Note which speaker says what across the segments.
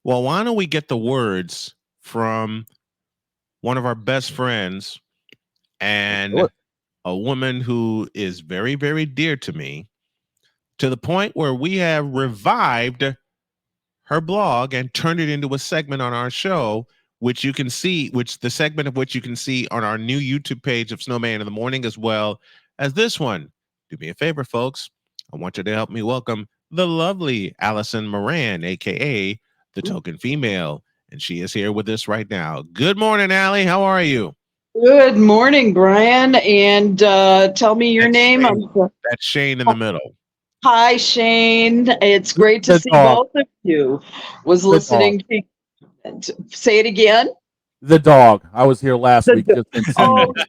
Speaker 1: Well, why don't we get the words from one of our best friends and a woman who is very, very dear to me, to the point where we have revived her blog and turned it into a segment on our show, which you can see, which the segment of which you can see on our new YouTube page of Snowman in the Morning, as well as this one. Do me a favor, folks. I want you to help me welcome the lovely Allison Moran, aka the Token Female, and she is here with us right now. Good morning, Allie. How are you?
Speaker 2: Good morning, Brian, and tell me your
Speaker 1: That's
Speaker 2: name.
Speaker 1: Shane. That's Shane in the middle.
Speaker 2: Hi, Shane. It's great to
Speaker 3: The
Speaker 2: see
Speaker 3: dog.
Speaker 2: both of you. Was
Speaker 3: The dog.
Speaker 2: listening say it again.
Speaker 3: The dog. I was here last
Speaker 2: The
Speaker 3: week.
Speaker 2: do-
Speaker 3: Just didn't see
Speaker 2: oh,
Speaker 3: you.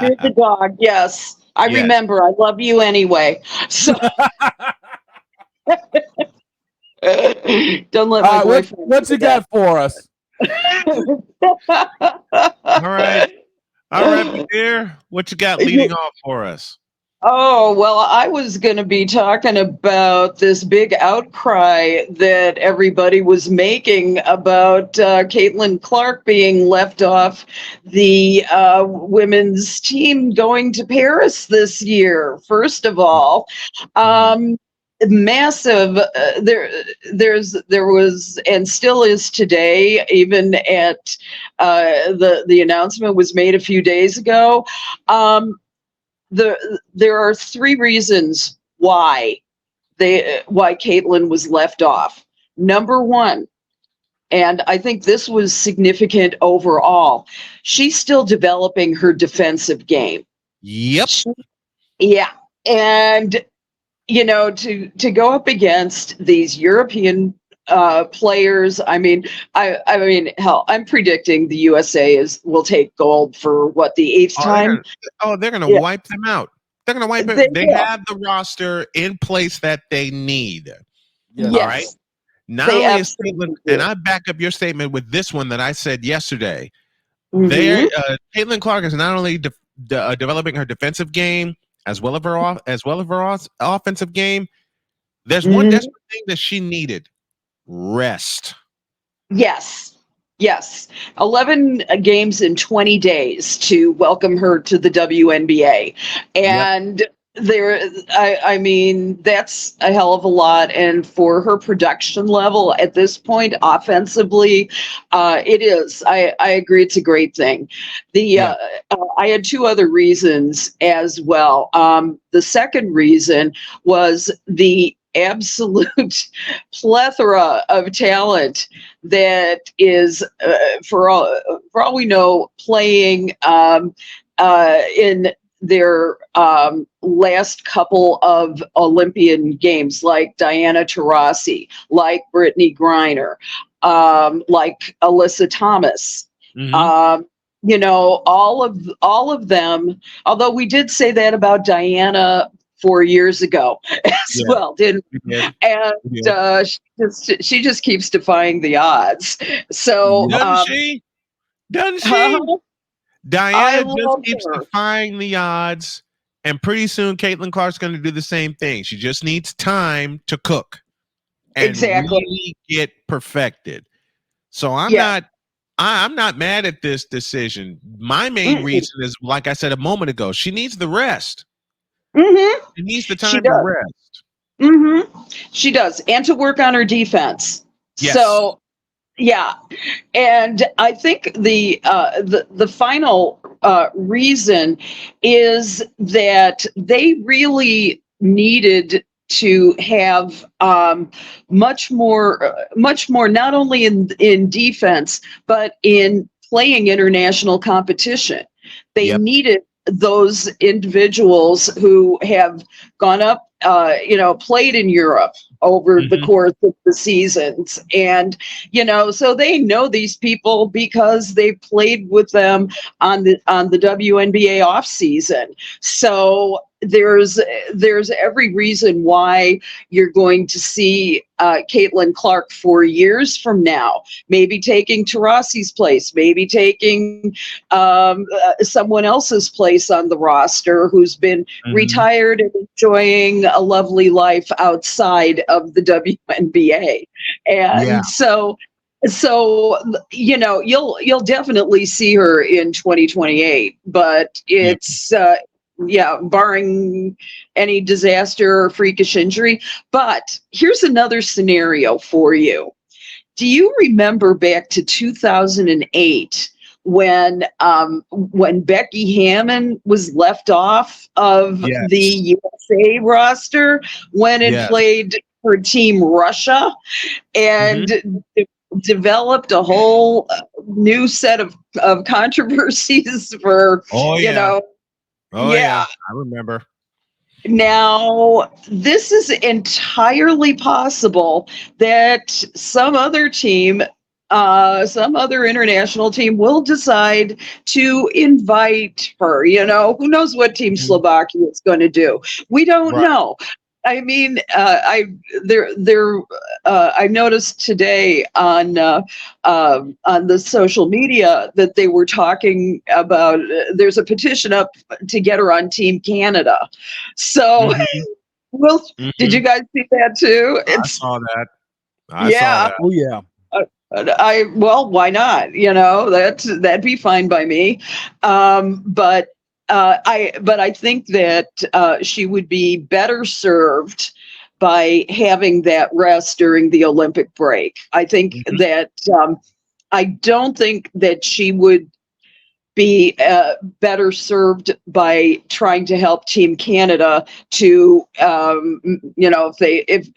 Speaker 2: you're the dog. Yes, I
Speaker 1: Yes.
Speaker 2: remember. I love you anyway. So don't let my boyfriend.
Speaker 3: What you got for us?
Speaker 1: All right. All right, my dear. What you got leading off for us?
Speaker 2: Oh, well, I was going to be talking about this big outcry that everybody was making about Caitlin Clark being left off the women's team going to Paris this year. First of all, massive there was and still is today, even at the announcement was made a few days ago. There are three reasons why Caitlin was left off. Number one, and I think this was significant overall, she's still developing her defensive game.
Speaker 1: Yep.
Speaker 2: Yeah. And to go up against these European players, I mean, hell, I'm predicting the USA will take gold for what, the eighth time.
Speaker 1: They're gonna wipe them out. They're gonna wipe it. They
Speaker 2: will.
Speaker 1: have the roster in place that they need.
Speaker 2: Yes.
Speaker 1: All right. Not only is Caitlin, and I back up your statement with this one that I said yesterday. Caitlin Clark is not only developing her defensive game as well as her offensive game. There's one desperate thing that she needed: rest.
Speaker 2: Yes. 11 games in 20 days to welcome her to the WNBA. And I mean, that's a hell of a lot. And for her production level at this point, offensively, it is. I agree. It's a great thing. I had two other reasons as well. The second reason was the absolute plethora of talent that is, for all we know, playing in their last couple of Olympian games, like Diana Taurasi, like Brittany Griner, like Alyssa Thomas. All of them. Although we did say that about Diana 4 years ago as well, didn't we? And she just keeps defying the odds. So
Speaker 1: doesn't she? Diana just keeps defying the odds, and pretty soon Caitlin Clark's going to do the same thing. She just needs time to cook and really get perfected. So I'm not mad at this decision. My main reason is, like I said a moment ago, she needs the rest. She needs the time to rest.
Speaker 2: She does, and to work on her defense.
Speaker 1: Yes.
Speaker 2: So, yeah, and I think the final reason is that they really needed to have much more, not only in defense but in playing international competition. They needed those individuals who have gone up, played in Europe over the course of the seasons. And, so they know these people because they played with them on the WNBA off season. So there's every reason why you're going to see Caitlin Clark 4 years from now, maybe taking Taurasi's place, maybe taking someone else's place on the roster who's been retired and enjoying a lovely life outside of the WNBA.
Speaker 1: Yeah.
Speaker 2: And so you'll definitely see her in 2028, but
Speaker 1: Yeah.
Speaker 2: it's barring any disaster or freakish injury. But here's another scenario for you. Do you remember back to 2008 when Becky Hammon was left off of the
Speaker 1: Yes.
Speaker 2: USA roster when it
Speaker 1: Yes.
Speaker 2: played for Team Russia
Speaker 1: Mhm.
Speaker 2: and developed a whole new set of controversies for,
Speaker 1: Oh
Speaker 2: you
Speaker 1: yeah.
Speaker 2: know,
Speaker 1: Oh
Speaker 2: yeah.
Speaker 1: yeah. I remember.
Speaker 2: Now, this is entirely possible that some other international team will decide to invite her. Who knows what Team
Speaker 1: Mhm.
Speaker 2: Slovakia is going to do? We don't
Speaker 1: Right.
Speaker 2: know. I mean, I noticed today on the social media that they were talking about. There's a petition up to get her on Team Canada. So,
Speaker 1: Mhm.
Speaker 2: well, did you
Speaker 1: Mhm.
Speaker 2: guys see that too?
Speaker 1: I
Speaker 2: It's
Speaker 1: saw that. I saw
Speaker 2: yeah.
Speaker 1: that.
Speaker 3: Oh yeah.
Speaker 2: Why not? That'd be fine by me. But I think that she would be better served by having that rest during the Olympic break. I think
Speaker 1: Mhm.
Speaker 2: that I don't think that she would be better served by trying to help Team Canada to,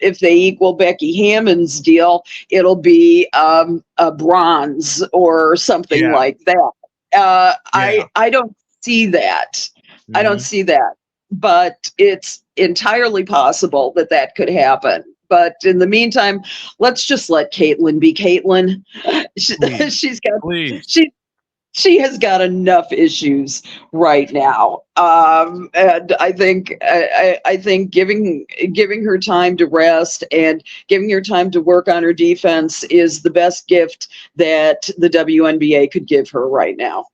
Speaker 2: if they equal Becky Hammon's deal, it'll be a bronze or something
Speaker 1: Yeah.
Speaker 2: like that.
Speaker 1: Yeah.
Speaker 2: I don't see that. I don't
Speaker 1: Mhm.
Speaker 2: see that, but it's entirely possible that that could happen. But in the meantime, let's just let Caitlin be Caitlin.
Speaker 1: Please.
Speaker 2: She's got
Speaker 1: Please.
Speaker 2: she has got enough issues right now, and I think giving her time to rest and giving her time to work on her defense is the best gift that the WNBA could give her right now.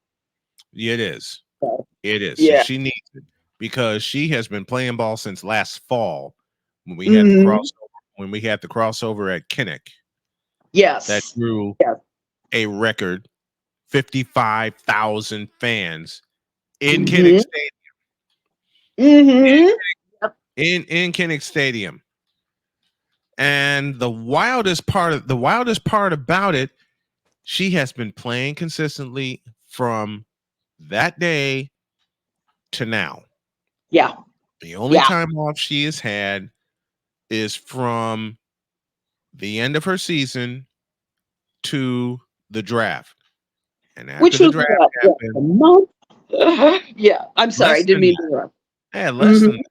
Speaker 1: It is.
Speaker 2: So,
Speaker 1: It is.
Speaker 2: yeah.
Speaker 1: She needs it because she has been playing ball since last fall when we had the
Speaker 2: Hmm.
Speaker 1: crossover at Kinnick that
Speaker 2: Yes.
Speaker 1: drew
Speaker 2: Yes.
Speaker 1: a record 55,000 fans in Kinnick
Speaker 2: Hmm.
Speaker 1: Stadium.
Speaker 2: Hmm. Yep.
Speaker 1: In Kinnick Stadium. And the wildest part about it, she has been playing consistently from that day to now.
Speaker 2: Yeah.
Speaker 1: The only
Speaker 2: Yeah.
Speaker 1: time off she has had is from the end of her season to the draft. And after
Speaker 2: Which
Speaker 1: the
Speaker 2: was
Speaker 1: draft
Speaker 2: what, a
Speaker 1: happened,
Speaker 2: month? Yeah. I'm sorry. I
Speaker 1: less
Speaker 2: didn't
Speaker 1: than
Speaker 2: mean
Speaker 1: that.
Speaker 2: to interrupt.
Speaker 1: Yeah, less than
Speaker 2: Hmm.
Speaker 1: that.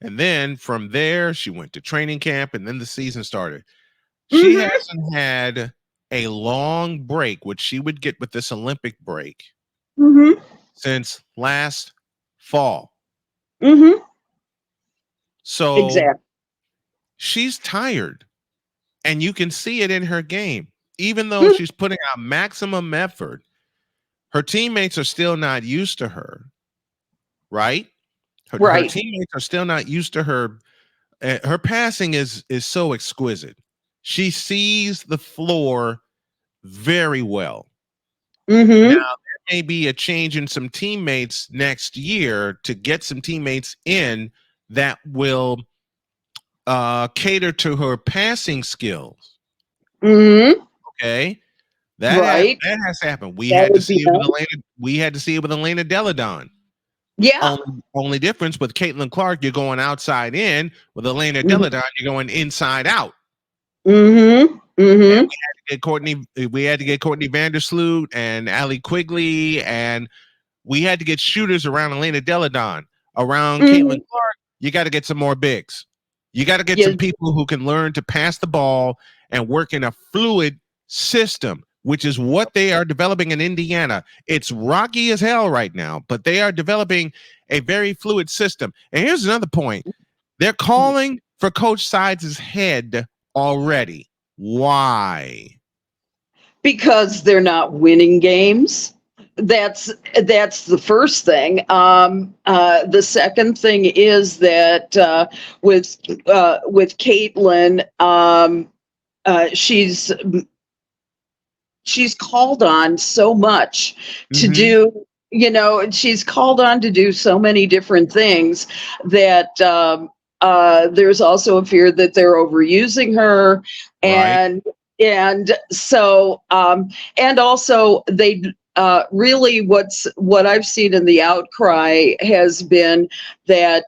Speaker 1: And then from there, she went to training camp and then the season started. She
Speaker 2: Hmm.
Speaker 1: hasn't had a long break, which she would get with this Olympic break,
Speaker 2: Hmm.
Speaker 1: since last fall.
Speaker 2: Hmm.
Speaker 1: So
Speaker 2: Exactly.
Speaker 1: she's tired, and you can see it in her game. Even though she's putting out maximum effort, her teammates are still not used to her, right? Her
Speaker 2: Right.
Speaker 1: teammates are still not used to her. Her passing is so exquisite. She sees the floor very well. Now,
Speaker 2: Hmm.
Speaker 1: there may be a change in some teammates next year to get some teammates in that will cater to her passing skills.
Speaker 2: Hmm.
Speaker 1: Okay,
Speaker 2: Right.
Speaker 1: that has happened. We
Speaker 2: That
Speaker 1: had to
Speaker 2: would
Speaker 1: see
Speaker 2: be
Speaker 1: it with
Speaker 2: nice.
Speaker 1: Elena. We had to see it with Elena Deladon.
Speaker 2: Yeah.
Speaker 1: Only difference with Caitlin Clark, you're going outside in. With Elena
Speaker 2: Hmm.
Speaker 1: Deladon, you're going inside out.
Speaker 2: Hmm.
Speaker 1: And
Speaker 2: Hmm.
Speaker 1: we had to get Courtney Vandersloot and Allie Quigley, and we had to get shooters around Elena Deladon. Around Caitlin
Speaker 2: Hmm.
Speaker 1: Clark, you got to get some more bigs. You got to get
Speaker 2: Yeah.
Speaker 1: some people who can learn to pass the ball and work in a fluid system, which is what they are developing in Indiana. It's rocky as hell right now, but they are developing a very fluid system. And here's another point. They're calling for Coach Sides' head already. Why?
Speaker 2: Because they're not winning games. that's the first thing. The second thing is that with Caitlin, she's called on so much to do, and she's called on to do so many different things that there's also a fear that they're overusing her, and
Speaker 1: Right.
Speaker 2: and so and also they really what I've seen in the outcry has been that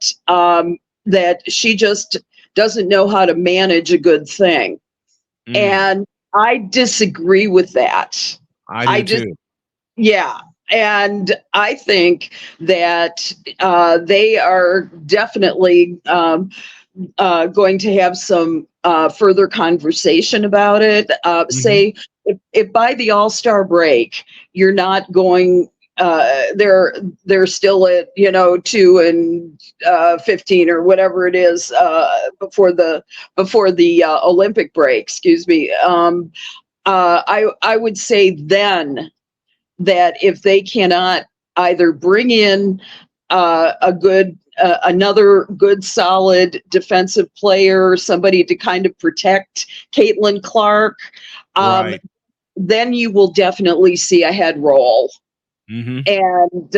Speaker 2: that she just doesn't know how to manage a good thing.
Speaker 1: Mm,
Speaker 2: And I disagree with that.
Speaker 1: I
Speaker 2: I
Speaker 1: do
Speaker 2: just,
Speaker 1: too.
Speaker 2: yeah. And I think that they are definitely going to have some further conversation about it.
Speaker 1: Hmm.
Speaker 2: Say, if by the All-Star break, you're not going, they're still at 2-15 or whatever it is before the Olympic break. Excuse me. I would say then that if they cannot either bring in another good solid defensive player, somebody to kind of protect Caitlin Clark,
Speaker 1: Right.
Speaker 2: then you will definitely see a head roll.
Speaker 1: Hmm.
Speaker 2: And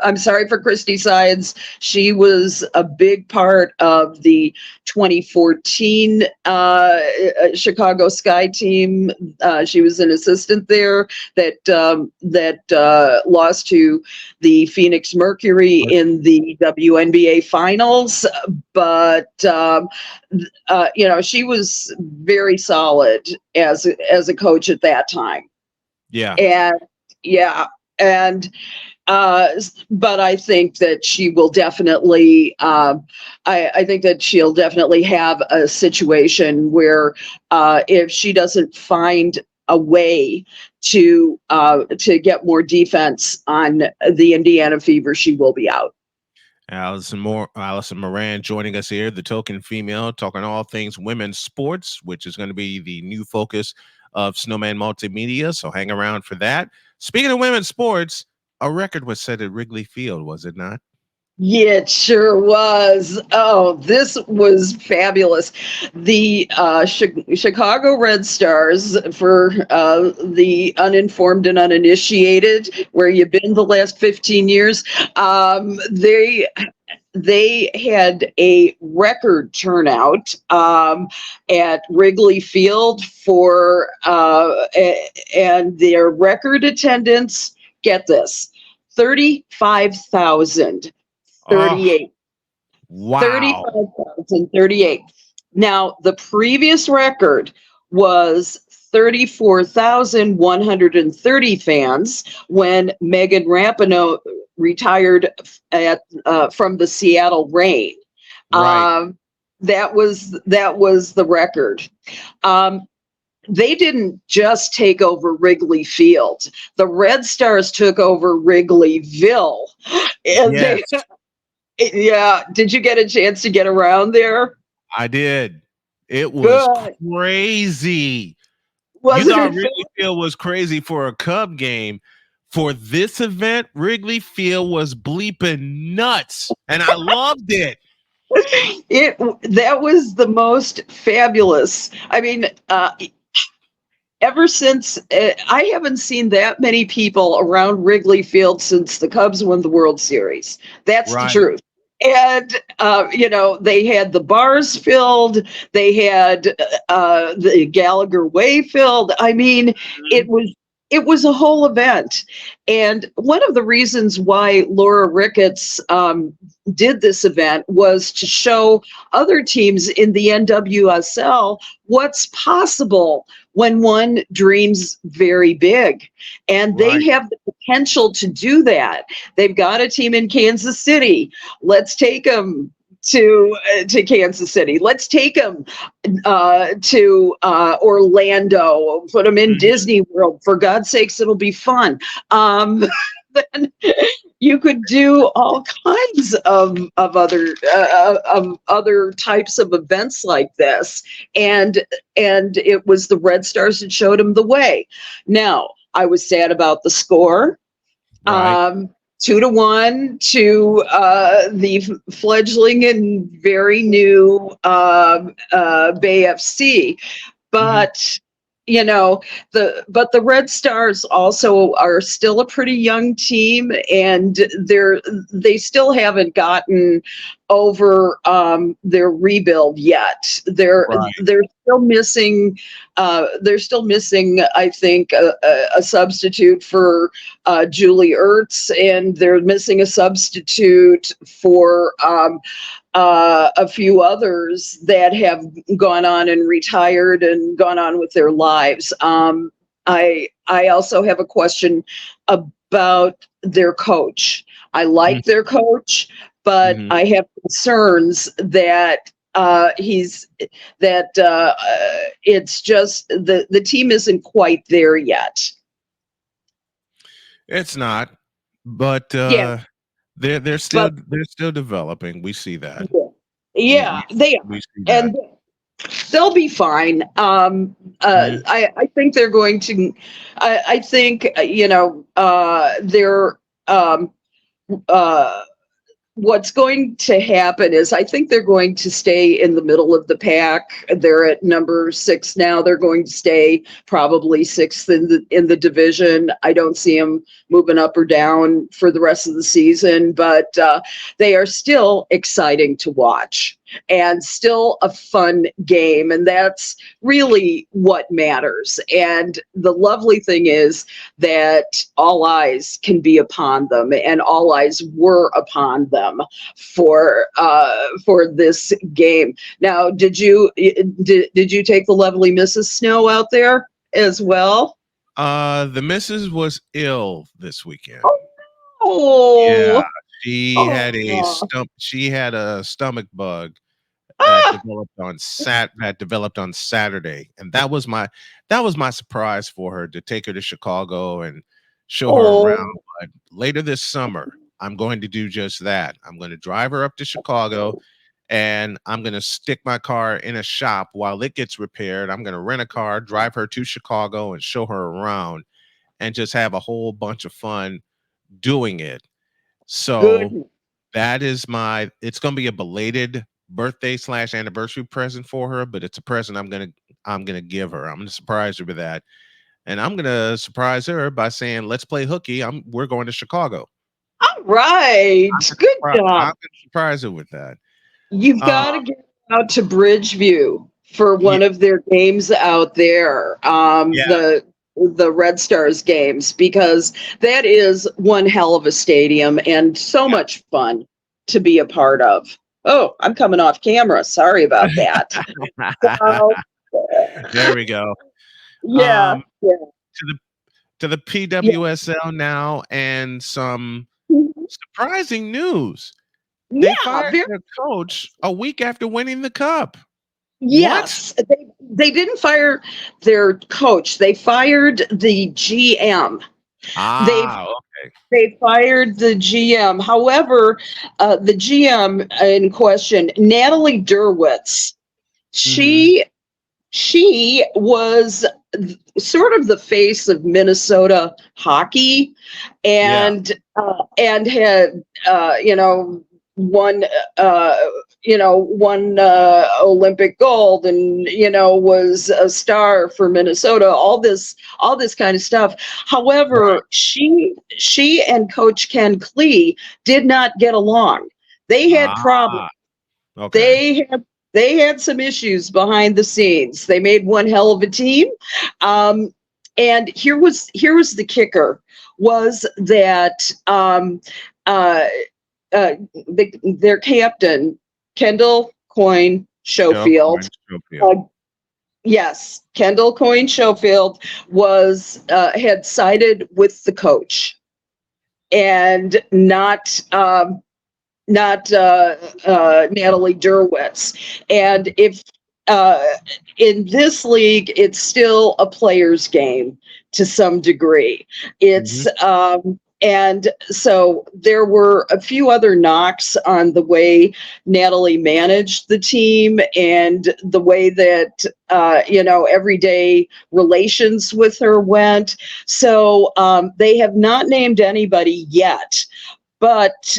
Speaker 2: I'm sorry for Christy Sides. She was a big part of the 2014 Chicago Sky team. She was an assistant there that lost to the Phoenix Mercury in the WNBA finals. But she was very solid as a coach at that time.
Speaker 1: Yeah.
Speaker 2: And yeah, and but I think that she will definitely I think that she'll definitely have a situation where if she doesn't find a way to get more defense on the Indiana Fever, she will be out.
Speaker 1: Allison Moran joining us here, the token female, talking all things women's sports, which is going to be the new focus of Snowman Multimedia. So hang around for that. Speaking of women's sports, a record was set at Wrigley Field, was it not?
Speaker 2: Yeah, it sure was. Oh, this was fabulous. The Chicago Red Stars, for the uninformed and uninitiated, where you've been the last 15 years, they had a record turnout at Wrigley Field and their record attendance, get this, 35,000.
Speaker 1: Oh,
Speaker 2: 38.
Speaker 1: wow.
Speaker 2: 35,038. Now, the previous record was 34,130 fans when Megan Rapinoe retired from the Seattle Reign.
Speaker 1: Right.
Speaker 2: That was the record. They didn't just take over Wrigley Field. The Red Stars took over Wrigleyville. And
Speaker 1: Yes,
Speaker 2: yeah. Did you get a chance to get around there?
Speaker 1: I did. It was
Speaker 2: Good.
Speaker 1: crazy. You
Speaker 2: Wasn't
Speaker 1: thought
Speaker 2: it
Speaker 1: Wrigley Field was crazy for a Cub game. For this event, Wrigley Field was bleeping nuts, and I loved it.
Speaker 2: that was the most fabulous. I mean, ever since I haven't seen that many people around Wrigley Field since the Cubs won the World Series. That's the
Speaker 1: Right.
Speaker 2: truth. And they had the bars filled. They had the Gallagher Way filled. I mean,
Speaker 1: Mhm.
Speaker 2: it was a whole event. And one of the reasons why Laura Ricketts did this event was to show other teams in the NWSL what's possible when one dreams very big. And they
Speaker 1: Right.
Speaker 2: have the potential to do that. They've got a team in Kansas City. Let's take them to Kansas City. Let's take them to Orlando. Put them in
Speaker 1: Mhm.
Speaker 2: Disney World. For God's sakes, it'll be fun. Then you could do all kinds of other types of events like this, and it was the Red Stars that showed them the way. Now, I was sad about the score.
Speaker 1: Right.
Speaker 2: 2-1 to the fledgling and very new Bay FC.
Speaker 1: Mhm.
Speaker 2: But the Red Stars also are still a pretty young team, and they still haven't gotten over their rebuild yet.
Speaker 1: Right.
Speaker 2: They're still missing. I think, a substitute for Julie Ertz, and they're missing a substitute for a few others that have gone on and retired and gone on with their lives. I also have a question about their coach. I like their coach, but
Speaker 1: Mhm.
Speaker 2: I have concerns that it's just the team isn't quite there yet.
Speaker 1: It's not, but
Speaker 2: Yeah,
Speaker 1: they're still developing. We see that. We
Speaker 2: yeah,
Speaker 1: we
Speaker 2: they are,
Speaker 1: we see that.
Speaker 2: and they'll be fine.
Speaker 1: Mhm.
Speaker 2: I think they're going to. I think they're uh, what's going to happen is I think they're going to stay in the middle of the pack. They're at number 6 now. They're going to stay probably 6th in the division. I don't see them moving up or down for the rest of the season, but they are still exciting to watch and still a fun game, and that's really what matters. And the lovely thing is that all eyes can be upon them, and all eyes were upon them for this game. Now, did you take the lovely Mrs. Snow out there as well?
Speaker 1: The missus was ill this weekend. Yeah,
Speaker 2: Oh, oh,
Speaker 1: she had a stomach bug
Speaker 2: ah,
Speaker 1: that developed on Saturday, and that was my surprise for her, to take her to Chicago and show her around.
Speaker 2: oh,
Speaker 1: But later this summer, I'm going to do just that. I'm going to drive her up to Chicago, and I'm going to stick my car in a shop while it gets repaired. I'm going to rent a car, drive her to Chicago, and show her around, and just have a whole bunch of fun doing it. So
Speaker 2: good.
Speaker 1: it's gonna be a belated birthday slash anniversary present for her, but it's a present I'm gonna give her. I'm gonna surprise her with that. And I'm gonna surprise her by saying, let's play hooky. We're going to Chicago.
Speaker 2: All right, good
Speaker 1: I'm
Speaker 2: job.
Speaker 1: gonna surprise her with that.
Speaker 2: You've
Speaker 1: Uh
Speaker 2: got to get out to Bridgeview for
Speaker 1: yeah,
Speaker 2: one of their games out there.
Speaker 1: yeah,
Speaker 2: The Red Stars games, because that is one hell of a stadium and so much fun to be a part of. Oh, I'm coming off camera. Sorry about that.
Speaker 1: yeah.
Speaker 2: So,
Speaker 1: There we go.
Speaker 2: yeah,
Speaker 1: Um
Speaker 2: yeah,
Speaker 1: to the to the
Speaker 2: yeah,
Speaker 1: PWSL now, and some surprising news. They
Speaker 2: yeah.
Speaker 1: fired their coach a week after winning the cup. What?
Speaker 2: Yes, they didn't fire their coach. They fired the GM. They
Speaker 1: Ah, okay.
Speaker 2: They fired the GM. However, the GM in question, Natalie Derwitz,
Speaker 1: Mhm.
Speaker 2: she she was sort of the face of Minnesota hockey,
Speaker 1: Yeah.
Speaker 2: and had won won Olympic gold, and was a star for Minnesota. All this kind of stuff.
Speaker 1: Right.
Speaker 2: However, she and Coach Ken Klee did not get along. They had problems.
Speaker 1: Ah, okay.
Speaker 2: They had some issues behind the scenes. They made one hell of a team. And here was the kicker, was that their captain, Kendall Coyne
Speaker 1: Joe
Speaker 2: Schofield,
Speaker 1: Coyne Schofield.
Speaker 2: uh, yes, Kendall Coyne Schofield had sided with the coach, and not Natalie Derwitz. And if in this league, it's still a player's game to some degree.
Speaker 1: Mhm.
Speaker 2: It's And so there were a few other knocks on the way Natalie managed the team and the way that, everyday relations with her went. So they have not named anybody yet. But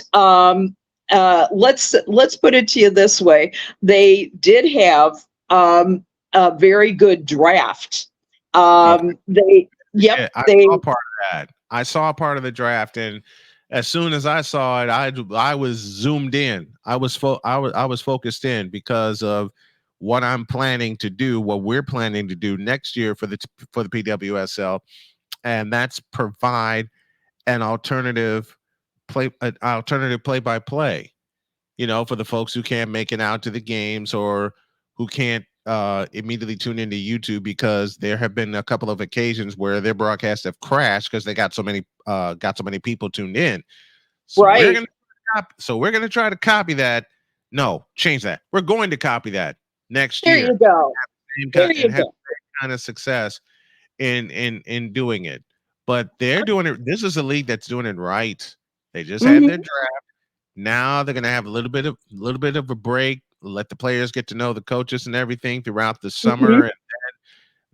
Speaker 2: let's put it to you this way: they did have a very good draft. They
Speaker 1: Yeah, I
Speaker 2: they
Speaker 1: saw part of that. I saw part of the draft, and as soon as I saw it, I was zoomed in. I was focused in because of what I'm planning to do, what we're planning to do next year for the PWSL, and that's provide an alternative play-by-play, for the folks who can't make it out to the games or who can't immediately tune into YouTube, because there have been a couple of occasions where their broadcasts have crashed because they got so many people tuned in. So
Speaker 2: right.
Speaker 1: we're gonna try to copy that. No, change that. We're going to copy that next
Speaker 2: There
Speaker 1: year.
Speaker 2: you go. There you
Speaker 1: And have
Speaker 2: go.
Speaker 1: that kind of success in doing it. But they're doing it. This is a league that's doing it right. They just had their
Speaker 2: Mhm.
Speaker 1: draft. Now they're gonna have a little bit of a break, let the players get to know the coaches and everything throughout the summer,
Speaker 2: Mhm.
Speaker 1: and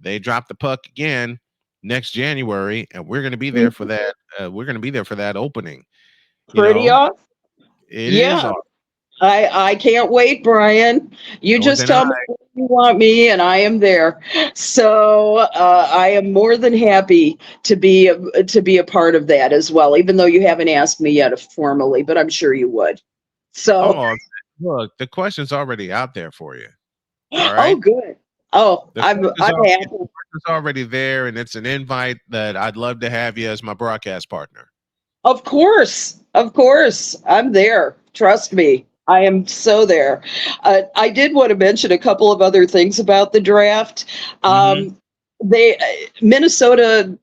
Speaker 1: they drop the puck again next January, and we're gonna be there
Speaker 2: Mhm.
Speaker 1: for that. We're gonna be there for that opening. You
Speaker 2: Pretty
Speaker 1: know,
Speaker 2: awesome.
Speaker 1: it is
Speaker 2: Yeah.
Speaker 1: awesome.
Speaker 2: I can't wait, Brian. You
Speaker 1: More
Speaker 2: just
Speaker 1: than I.
Speaker 2: tell me where you want me, and I am there. So I am more than happy to be a part of that as well. Even though you haven't asked me yet formally, but I'm sure you would. So,
Speaker 1: Oh, look, the question's already out there for you. All
Speaker 2: oh,
Speaker 1: right,
Speaker 2: good. Oh,
Speaker 1: the
Speaker 2: I'm
Speaker 1: question's
Speaker 2: I'm
Speaker 1: already,
Speaker 2: happy.
Speaker 1: the question's already there, and it's an invite that I'd love to have you as my broadcast partner.
Speaker 2: Of course, I'm there. Trust me, I am so there. I did want to mention a couple of other things about the draft.
Speaker 1: Mm-hmm.
Speaker 2: They Minnesota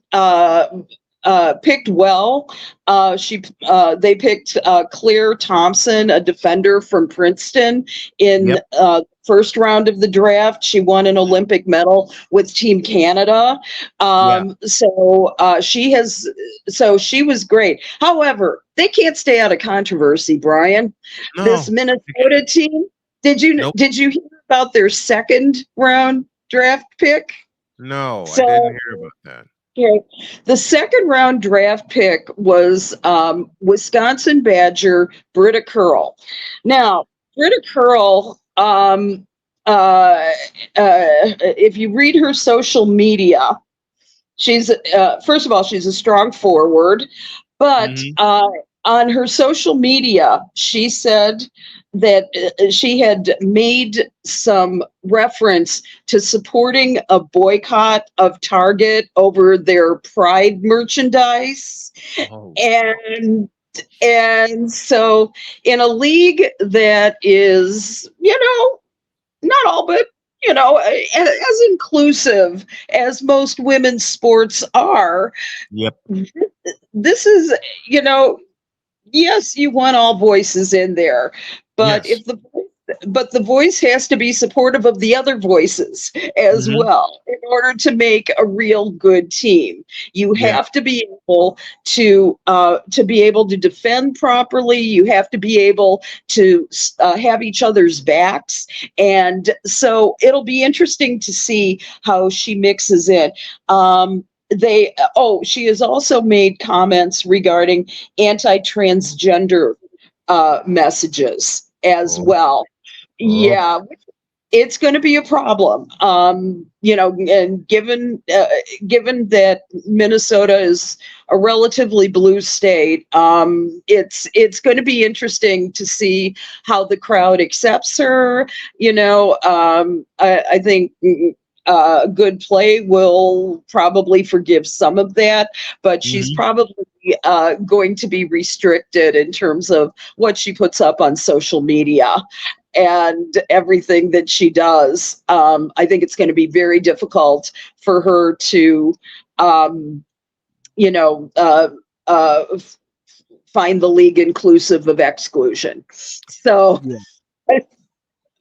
Speaker 2: picked well. They picked Claire Thompson, a defender from Princeton, in
Speaker 1: Yep.
Speaker 2: first round of the draft. She won an Olympic medal with Team Canada.
Speaker 1: Yeah.
Speaker 2: She was great. However, they can't stay out of controversy, Brian. This
Speaker 1: No.
Speaker 2: Minnesota team.
Speaker 1: Nope.
Speaker 2: Did you hear about their second round draft pick?
Speaker 1: No, I didn't
Speaker 2: So
Speaker 1: hear about that.
Speaker 2: okay. The second round draft pick was Wisconsin Badger Britta Curl. Now, Britta Curl, if you read her social media, she's first of all, she's a strong forward, but
Speaker 1: Mm-hmm.
Speaker 2: on her social media, she said that she had made some reference to supporting a boycott of Target over their Pride merchandise.
Speaker 1: Oh,
Speaker 2: And so in a league that is, not all, but as inclusive as most women's sports are,
Speaker 1: yep.
Speaker 2: this is, you know, yes, you want all voices in there, but
Speaker 1: Yes.
Speaker 2: the voice has to be supportive of the other voices as
Speaker 1: Mm-hmm.
Speaker 2: well in order to make a real good team. You
Speaker 1: Yeah.
Speaker 2: have to be able to be able to defend properly. You have to be able to have each other's backs, and so it'll be interesting to see how she mixes in. She has also made comments regarding anti-transgender messages as
Speaker 1: Oh,
Speaker 2: well.
Speaker 1: oh,
Speaker 2: Yeah, it's going to be a problem. And given that Minnesota is a relatively blue state, it's going to be interesting to see how the crowd accepts her. I think good play will probably forgive some of that, but she's
Speaker 1: mm-hmm.
Speaker 2: probably going to be restricted in terms of what she puts up on social media and everything that she does. I think it's going to be very difficult for her to, um, you know, uh, uh, find the league inclusive of exclusion. So,
Speaker 3: Yeah.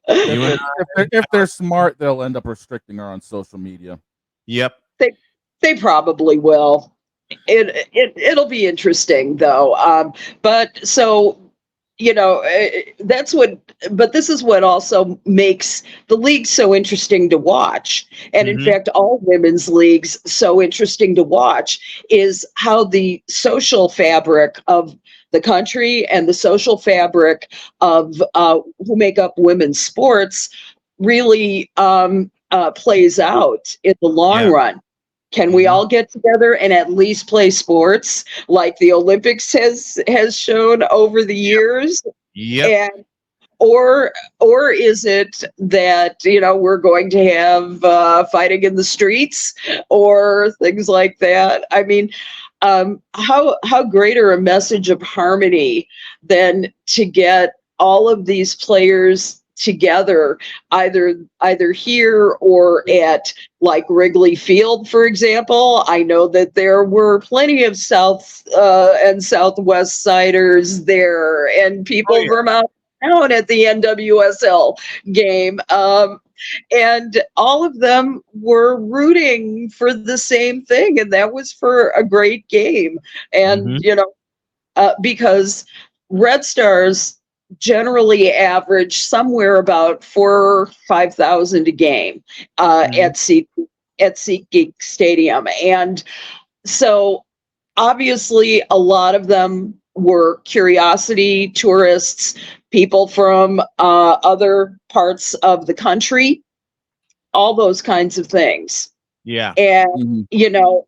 Speaker 1: You and I,
Speaker 3: If they're smart, they'll end up restricting her on social media.
Speaker 1: yep.
Speaker 2: they probably will. It'll be interesting though. But so that's what. But this is what also makes the league so interesting to watch, and in
Speaker 1: Mm-hmm.
Speaker 2: fact, all women's leagues so interesting to watch is how the social fabric of the country and the social fabric of who make up women's sports really plays out in the long
Speaker 1: Yeah.
Speaker 2: run. Can we
Speaker 1: Mm-hmm.
Speaker 2: all get together and at least play sports like the Olympics has shown over the
Speaker 1: Yep.
Speaker 2: years?
Speaker 1: Yep.
Speaker 2: And or is it that we're going to have fighting in the streets or things like that? I mean, how greater a message of harmony than to get all of these players together, either here or at like Wrigley Field, for example. I know that there were plenty of South and Southwest siders there, and
Speaker 1: Oh
Speaker 2: people
Speaker 1: yeah.
Speaker 2: from out town at the NWSL game. And all of them were rooting for the same thing, and that was for a great game.
Speaker 1: Mm-hmm.
Speaker 2: And because Red Stars generally average somewhere about 4 or 5 thousand a game
Speaker 1: Mm-hmm.
Speaker 2: at SeatGeek Stadium, and so obviously a lot of them were curiosity tourists, people from other parts of the country, all those kinds of things.
Speaker 1: Yeah.
Speaker 2: And,
Speaker 3: Mhm.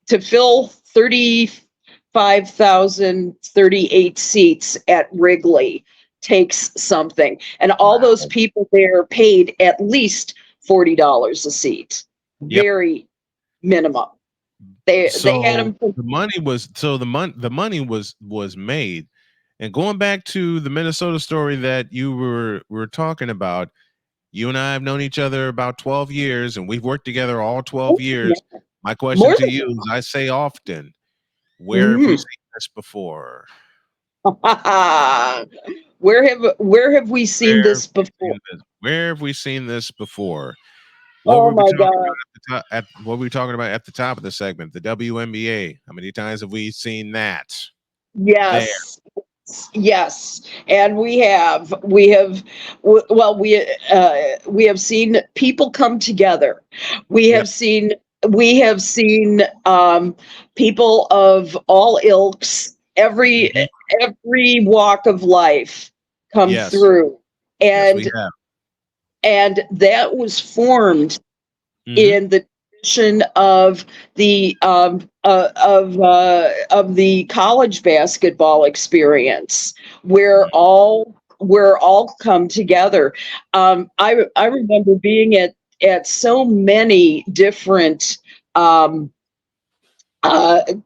Speaker 2: to fill 35,038 seats at Wrigley takes something. And all those
Speaker 3: Wow.
Speaker 2: people there paid at least $40 a seat.
Speaker 1: Yep.
Speaker 2: Very minimum. They had
Speaker 1: So
Speaker 2: them for.
Speaker 1: the money was the money was made. And going back to the Minnesota story that you were talking about, you and I have known each other about 12 years and we've worked together all 12 years. My question
Speaker 2: More
Speaker 1: to
Speaker 2: than
Speaker 1: you is I say often, where have you
Speaker 2: Mhm.
Speaker 1: seen this before?
Speaker 2: Where have we seen
Speaker 1: Where have
Speaker 2: this
Speaker 1: we
Speaker 2: before?
Speaker 1: seen this? Where have we seen this before? What
Speaker 2: Oh
Speaker 1: were we
Speaker 2: my
Speaker 1: talking
Speaker 2: God.
Speaker 1: about at the top? What were we talking about at the top of the segment? The WNBA. How many times have we seen that? There.
Speaker 2: Yes. Yes. And we have seen people come together. We
Speaker 1: Yep.
Speaker 2: have seen we have seen people of all ilks,
Speaker 1: Hmm.
Speaker 2: every walk of life come
Speaker 1: Yes.
Speaker 2: through.
Speaker 1: Yes, we
Speaker 2: And
Speaker 1: have.
Speaker 2: that was formed
Speaker 1: Hmm.
Speaker 2: in the tradition of the college basketball experience, where all come together. I remember being at so many different um,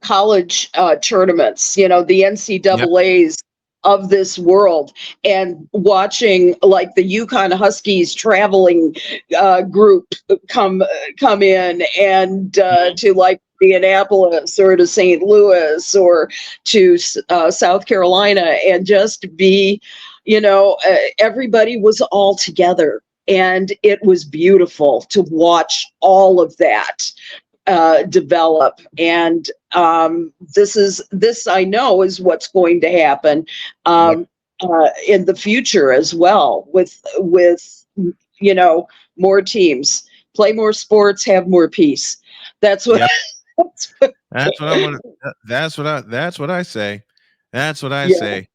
Speaker 2: college tournaments, the
Speaker 1: Yep.
Speaker 2: NCAA's of this world, and watching like the Yukon Huskies traveling group come in, and
Speaker 1: Mhm.
Speaker 2: to like Indianapolis or to St. Louis or to South Carolina, and just be, everybody was all together. And it was beautiful to watch all of that develop. And this I know is what's going to happen
Speaker 1: Yep.
Speaker 2: in the future as well, with you know more teams, play more sports, have more peace. That's what.
Speaker 1: Yep.
Speaker 2: That's what
Speaker 1: That's what I want to. That's what I say. That's what I
Speaker 2: yeah,
Speaker 1: say.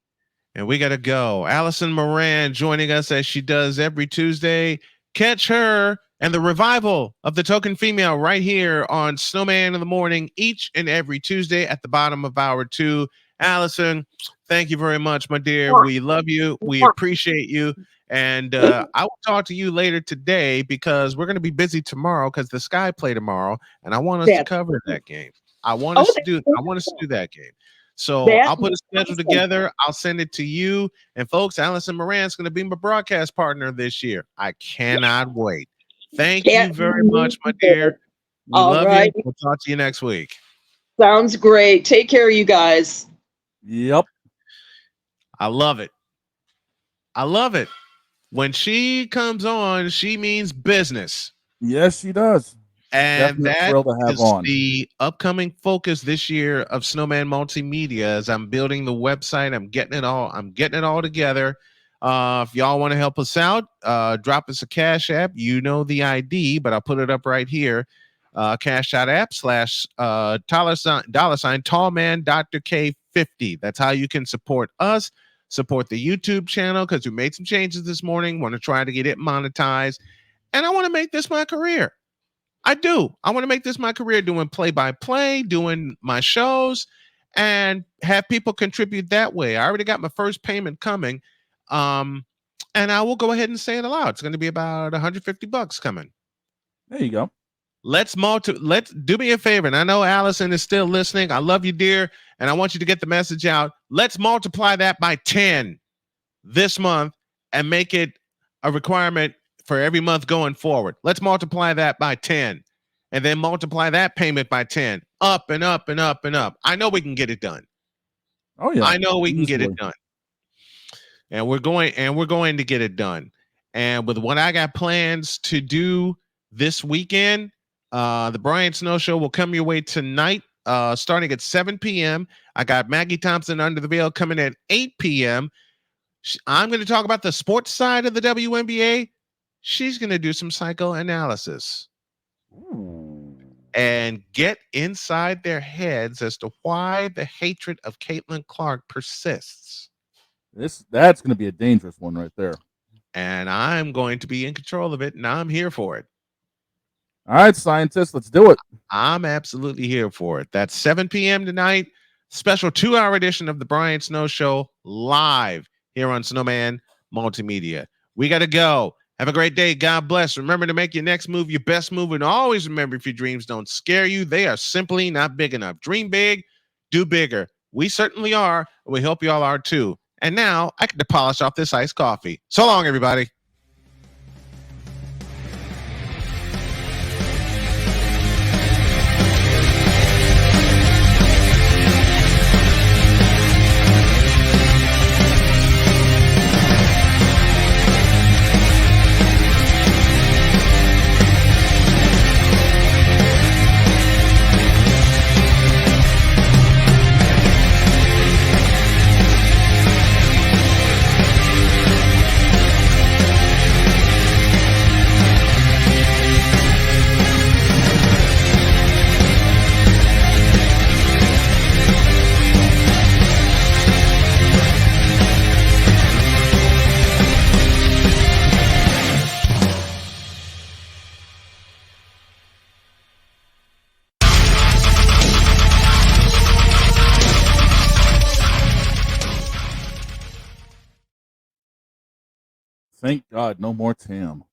Speaker 1: And we got to go. Allison Moran joining us as she does every Tuesday. Catch her and the revival of the token female right here on Snowman in the Morning each and every Tuesday at the bottom of hour 2. Allison, thank you very much, my dear. We love you. We appreciate you. And I will talk to you later today because we're going to be busy tomorrow because the Sky play tomorrow, and I want us to
Speaker 2: that.
Speaker 1: cover that game. I want
Speaker 2: Oh,
Speaker 1: us to do. I want us to do that game. So
Speaker 2: that
Speaker 1: I'll put a schedule
Speaker 2: awesome.
Speaker 1: together. I'll send it to you. And folks, Allison Moran's going to be my broadcast partner this year. I cannot wait. Thank you
Speaker 2: Can't
Speaker 1: very
Speaker 2: wait
Speaker 1: much, my
Speaker 2: for
Speaker 1: dear.
Speaker 2: it.
Speaker 1: We
Speaker 2: All
Speaker 1: love you.
Speaker 2: right,
Speaker 1: We'll talk to you next week.
Speaker 2: sounds great. Take care, you guys.
Speaker 3: Yep.
Speaker 1: I love it. I love it. When she comes on, she means business.
Speaker 3: Yes, she does.
Speaker 1: And
Speaker 3: Definite
Speaker 1: that
Speaker 3: thrill to have
Speaker 1: is
Speaker 3: on.
Speaker 1: the upcoming focus this year of Snowman Multimedia. As I'm building the website, I'm getting it all together. If y'all want to help us out, drop us a Cash App. You know the ID, but I'll put it up right here. Cash.app / $ Tallman Dr. K50. That's how you can support us, support the YouTube channel, because we made some changes this morning. Want to try to get it monetized. And I want to make this my career. I do. I want to make this my career, doing play-by-play, doing my shows, and have people contribute that way. I already got my first payment coming. And I will go ahead and say it aloud. It's going to be about $150 coming.
Speaker 3: There you go.
Speaker 1: Let's do me a favor. And I know Allison is still listening. I love you, dear. And I want you to get the message out. Let's multiply that by 10 this month and make it a requirement for every month going forward. Let's multiply that by 10 and then multiply that payment by 10, up and up and up and up. I know we can get it done.
Speaker 3: Oh yeah.
Speaker 1: I know we can get it done. And we're going to get it done. And with what I got plans to do this weekend, the Brian Snow Show will come your way tonight, starting at 7 p.m. I got Maggie Thompson Under the Veil coming at 8 p.m. I'm going to talk about the sports side of the WNBA. She's going to do some psychoanalysis.
Speaker 3: Ooh.
Speaker 1: And get inside their heads as to why the hatred of Caitlin Clark persists.
Speaker 3: That's going to be a dangerous one right there.
Speaker 1: And I'm going to be in control of it, and I'm here for it.
Speaker 3: All right, scientists, let's do it.
Speaker 1: I'm absolutely here for it. That's 7 p.m. tonight. Special 2-hour edition of the Brian Snow Show live here on Snowman Multimedia. We got to go. Have a great day. God bless. Remember to make your next move your best move. And always remember, if your dreams don't scare you, they are simply not big enough. Dream big, do bigger. We certainly are. And we hope you all are too. And now I get to polish off this iced coffee. So long, everybody.
Speaker 3: Thank God, no more Tam.